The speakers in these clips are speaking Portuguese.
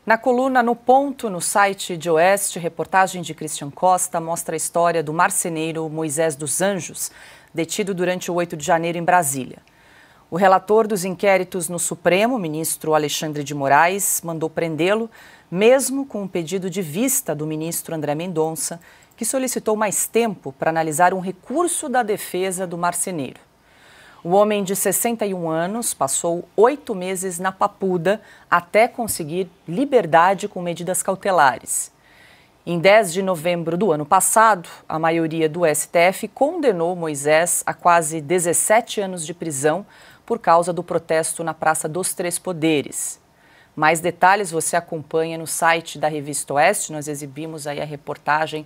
Na coluna No Ponto, no site de Oeste, reportagem de Christian Costa mostra a história do marceneiro Moisés dos Anjos, detido durante o 8 de janeiro em Brasília. O relator dos inquéritos no Supremo, ministro Alexandre de Moraes, mandou prendê-lo, mesmo com um pedido de vista do ministro André Mendonça, que solicitou mais tempo para analisar um recurso da defesa do marceneiro. O homem de 61 anos passou 8 meses na Papuda até conseguir liberdade com medidas cautelares. Em 10 de novembro do ano passado, a maioria do STF condenou Moisés a quase 17 anos de prisão por causa do protesto na Praça dos Três Poderes. Mais detalhes você acompanha no site da Revista Oeste. Nós exibimos aí a reportagem,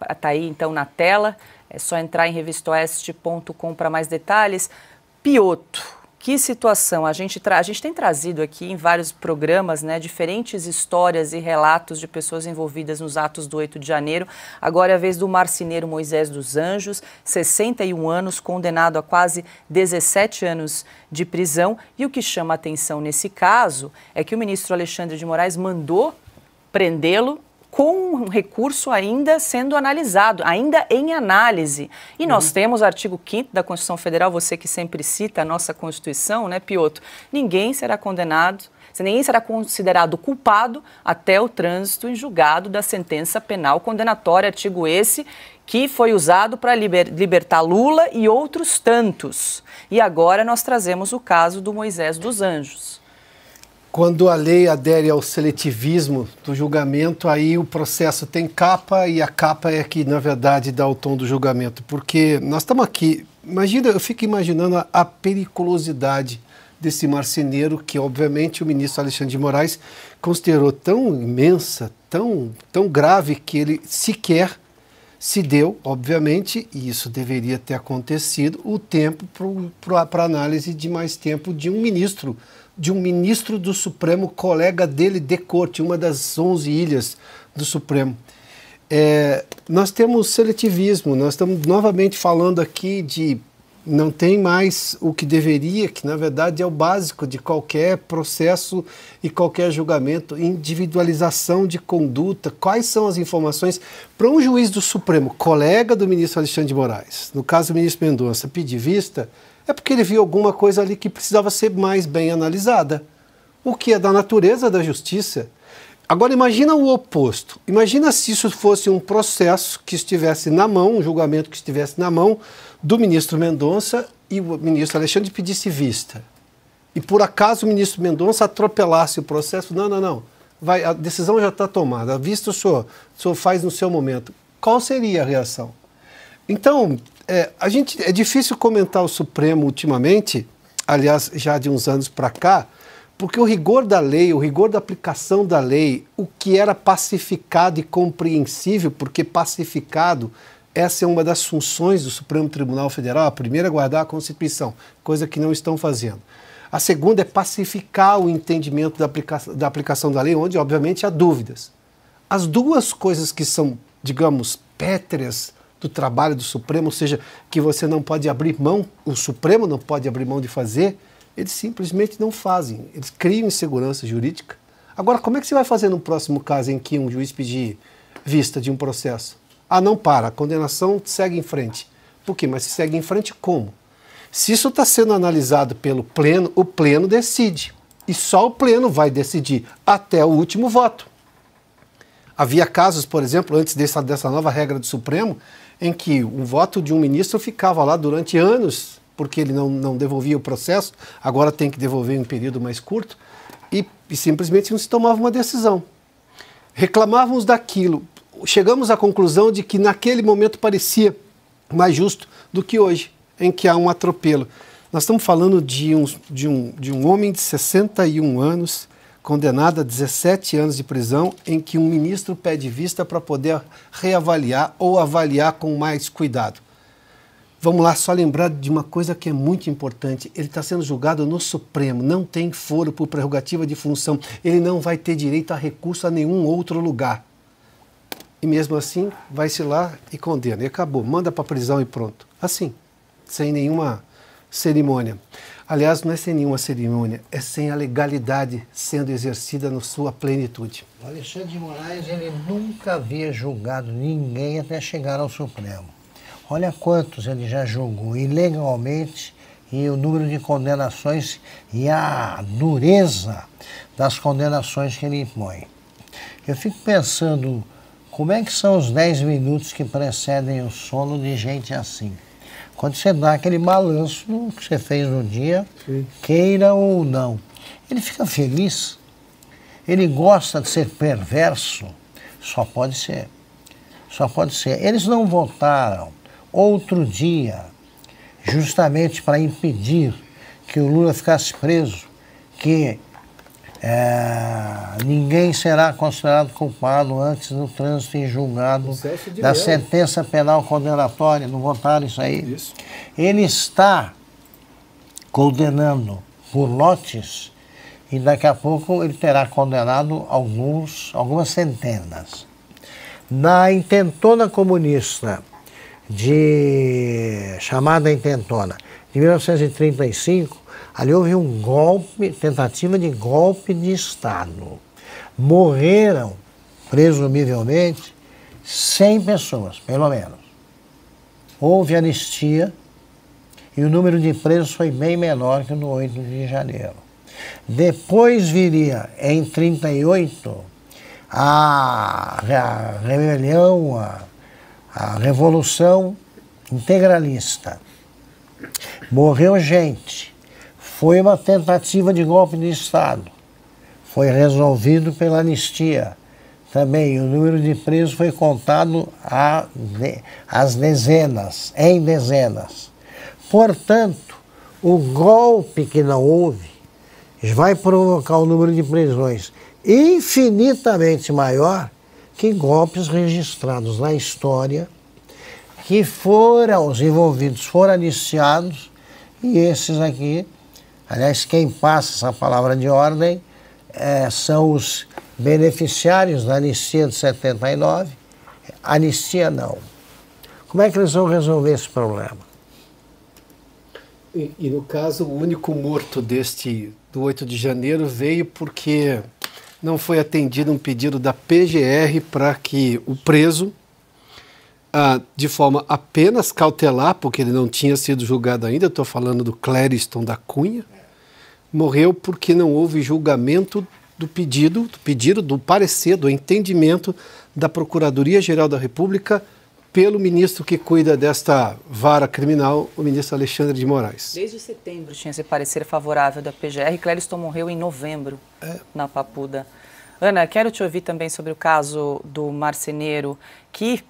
está aí então na tela. É só entrar em revistaoeste.com para mais detalhes. Piotto, que situação. A gente tem trazido aqui em vários programas, né, diferentes histórias e relatos de pessoas envolvidas nos atos do 8 de janeiro. Agora é a vez do marceneiro Moisés dos Anjos, 61 anos, condenado a quase 17 anos de prisão. E o que chama a atenção nesse caso é que o ministro Alexandre de Moraes mandou prendê-lo com um recurso ainda sendo analisado, ainda em análise. E nós temos o artigo 5º da Constituição Federal, você que sempre cita a nossa Constituição, né, Piotto? Ninguém será condenado, ninguém será considerado culpado até o trânsito em julgado da sentença penal condenatória, artigo esse que foi usado para libertar Lula e outros tantos. E agora nós trazemos o caso do Moisés dos Anjos. Quando a lei adere ao seletivismo do julgamento, aí o processo tem capa e a capa é que, na verdade, dá o tom do julgamento. Porque nós estamos aqui, eu fico imaginando a periculosidade desse marceneiro que, obviamente, o ministro Alexandre de Moraes considerou tão imensa, tão grave, que ele sequer se deu, obviamente, e isso deveria ter acontecido, o tempo para análise de mais tempo de um ministro do Supremo, colega dele de corte, uma das 11 ilhas do Supremo. Nós temos seletivismo, nós estamos novamente falando aqui de não tem mais o que deveria, que na verdade é o básico de qualquer processo e qualquer julgamento, individualização de conduta, quais são as informações para um juiz do Supremo, colega do ministro Alexandre de Moraes, no caso do ministro Mendonça, pedir vista, é porque ele viu alguma coisa ali que precisava ser mais bem analisada, o que é da natureza da justiça. Agora imagina o oposto, imagina se isso fosse um processo que estivesse na mão, um julgamento que estivesse na mão do ministro Mendonça e o ministro Alexandre pedisse vista. E por acaso o ministro Mendonça atropelasse o processo, não, a decisão já está tomada, a vista o senhor faz no seu momento. Qual seria a reação? Então, é difícil comentar o Supremo ultimamente, aliás, já de uns anos para cá, porque o rigor da lei, o rigor da aplicação da lei, o que era pacificado e compreensível, porque pacificado, essa é uma das funções do Supremo Tribunal Federal, a primeira é guardar a Constituição, coisa que não estão fazendo. A segunda é pacificar o entendimento da aplicação da lei, onde, obviamente, há dúvidas. As duas coisas que são, digamos, pétreas do trabalho do Supremo, ou seja, que você não pode abrir mão, o Supremo não pode abrir mão de fazer, eles simplesmente não fazem, eles criam insegurança jurídica. Agora, como é que você vai fazer no próximo caso em que um juiz pedir vista de um processo? Não para, a condenação segue em frente. Por quê? Mas se segue em frente como? Se isso está sendo analisado pelo Pleno, o Pleno decide. E só o Pleno vai decidir até o último voto. Havia casos, por exemplo, antes dessa nova regra do Supremo, em que o voto de um ministro ficava lá durante anos, porque ele não devolvia o processo, agora tem que devolver em um período mais curto, e simplesmente não se tomava uma decisão. Reclamávamos daquilo, chegamos à conclusão de que naquele momento parecia mais justo do que hoje, em que há um atropelo. Nós estamos falando de um homem de 61 anos, condenado a 17 anos de prisão, em que um ministro pede vista para poder reavaliar ou avaliar com mais cuidado. Vamos lá, só lembrar de uma coisa que é muito importante. Ele está sendo julgado no Supremo, não tem foro por prerrogativa de função. Ele não vai ter direito a recurso a nenhum outro lugar. E mesmo assim, vai-se lá e condena. E acabou, manda para a prisão e pronto. Assim, sem nenhuma cerimônia. Aliás, não é sem nenhuma cerimônia, é sem a legalidade sendo exercida na sua plenitude. O Alexandre de Moraes, ele nunca havia julgado ninguém até chegar ao Supremo. Olha quantos ele já julgou ilegalmente e o número de condenações e a dureza das condenações que ele impõe. Eu fico pensando, como é que são os 10 minutos que precedem o sono de gente assim? Quando você dá aquele balanço no que você fez no dia, sim, queira ou não. Ele fica feliz, ele gosta de ser perverso, só pode ser. Só pode ser. Eles não votaram outro dia justamente para impedir que o Lula ficasse preso, que ninguém será considerado culpado antes do trânsito em julgado da sentença penal condenatória. Não votaram isso aí? Isso. Ele está condenando por lotes e daqui a pouco ele terá condenado algumas centenas. Na intentona comunista, chamada intentona, de 1935, ali houve um golpe, tentativa de golpe de Estado. Morreram, presumivelmente, 100 pessoas, pelo menos. Houve anistia e o número de presos foi bem menor que no 8 de janeiro. Depois viria, em 1938, a rebelião, a Revolução Integralista. Morreu gente. Foi uma tentativa de golpe de Estado. Foi resolvido pela anistia. Também o número de presos foi contado às dezenas, em dezenas. Portanto, o golpe que não houve vai provocar um número de prisões infinitamente maior que golpes registrados na história, que os envolvidos foram anistiados, e esses aqui, aliás, quem passa essa palavra de ordem são os beneficiários da anistia de 79, anistia não. Como é que eles vão resolver esse problema? E no caso, o único morto do 8 de janeiro veio porque não foi atendido um pedido da PGR para que o preso, de forma apenas cautelar, porque ele não tinha sido julgado ainda, estou falando do Clériston da Cunha, morreu porque não houve julgamento do parecer, do entendimento da Procuradoria-Geral da República pelo ministro que cuida desta vara criminal, o ministro Alexandre de Moraes. Desde setembro tinha esse parecer favorável da PGR. Clériston morreu em novembro, na Papuda. Ana, quero te ouvir também sobre o caso do marceneiro, que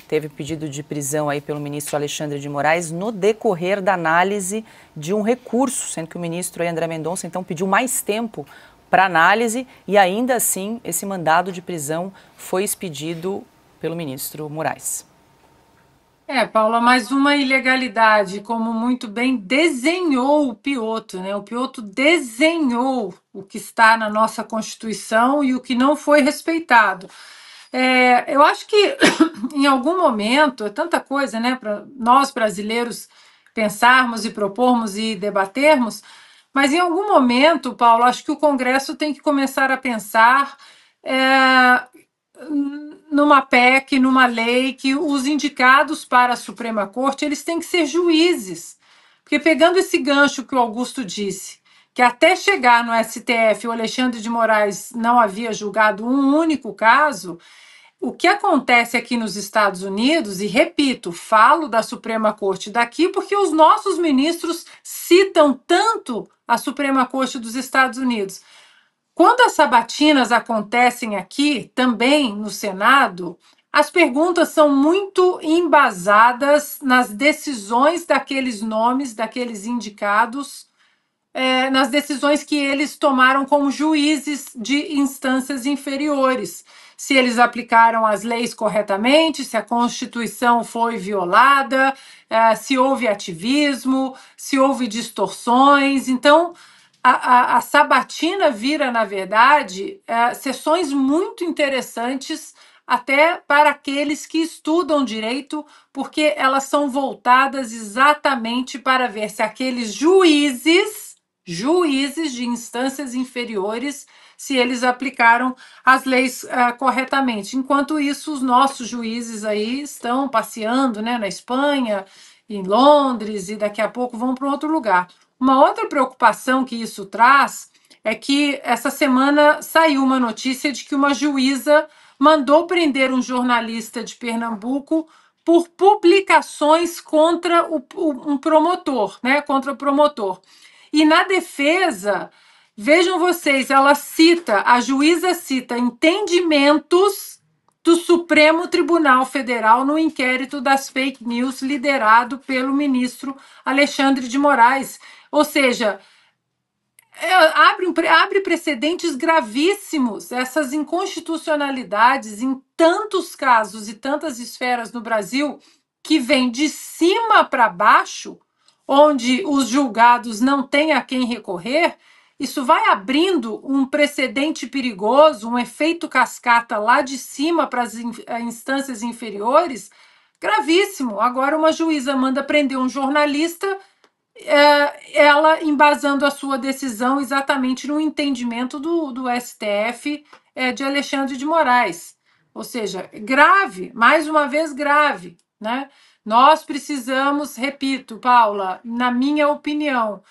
teve pedido de prisão aí pelo ministro Alexandre de Moraes no decorrer da análise de um recurso, sendo que o ministro André Mendonça então pediu mais tempo para análise e ainda assim esse mandado de prisão foi expedido pelo ministro Moraes. Paula, mais uma ilegalidade, como muito bem desenhou o Piotto, né? O Piotto desenhou o que está na nossa Constituição e o que não foi respeitado. Eu acho que em algum momento, é tanta coisa, né, para nós brasileiros pensarmos e propormos e debatermos, mas em algum momento, Paulo, acho que o Congresso tem que começar a pensar numa PEC, numa lei, que os indicados para a Suprema Corte eles têm que ser juízes. Porque pegando esse gancho que o Augusto disse, que até chegar no STF o Alexandre de Moraes não havia julgado um único caso, o que acontece aqui nos Estados Unidos, e repito, falo da Suprema Corte daqui porque os nossos ministros citam tanto a Suprema Corte dos Estados Unidos. Quando as sabatinas acontecem aqui, também no Senado, as perguntas são muito embasadas nas decisões daqueles nomes, daqueles indicados, nas decisões que eles tomaram como juízes de instâncias inferiores. Se eles aplicaram as leis corretamente, se a Constituição foi violada, se houve ativismo, se houve distorções. Então, a sabatina vira, na verdade, sessões muito interessantes até para aqueles que estudam direito, porque elas são voltadas exatamente para ver se aqueles juízes de instâncias inferiores, se eles aplicaram as leis corretamente. Enquanto isso, os nossos juízes aí estão passeando, né, na Espanha, em Londres, e daqui a pouco vão para outro lugar. Uma outra preocupação que isso traz é que essa semana saiu uma notícia de que uma juíza mandou prender um jornalista de Pernambuco por publicações contra um promotor, né? Contra o promotor. E na defesa, vejam vocês, a juíza cita entendimentos do Supremo Tribunal Federal no inquérito das fake news liderado pelo ministro Alexandre de Moraes. Ou seja, abre precedentes gravíssimos, essas inconstitucionalidades em tantos casos e tantas esferas no Brasil, que vem de cima para baixo, onde os julgados não têm a quem recorrer. Isso vai abrindo um precedente perigoso, um efeito cascata lá de cima para as instâncias inferiores, gravíssimo. Agora, uma juíza manda prender um jornalista, ela embasando a sua decisão exatamente no entendimento do STF de Alexandre de Moraes. Ou seja, grave, mais uma vez grave, né? Nós precisamos, repito, Paula, na minha opinião,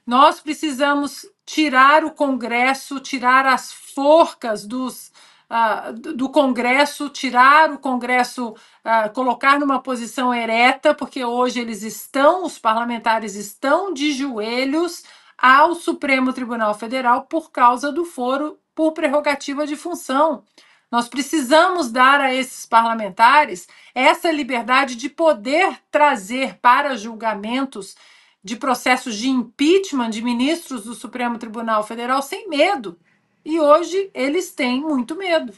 nós precisamos tirar o Congresso, tirar as forcas do Congresso, tirar o Congresso, colocar numa posição ereta, porque hoje os parlamentares estão de joelhos ao Supremo Tribunal Federal por causa do foro por prerrogativa de função. Nós precisamos dar a esses parlamentares essa liberdade de poder trazer para julgamentos de processos de impeachment de ministros do Supremo Tribunal Federal sem medo. E hoje eles têm muito medo.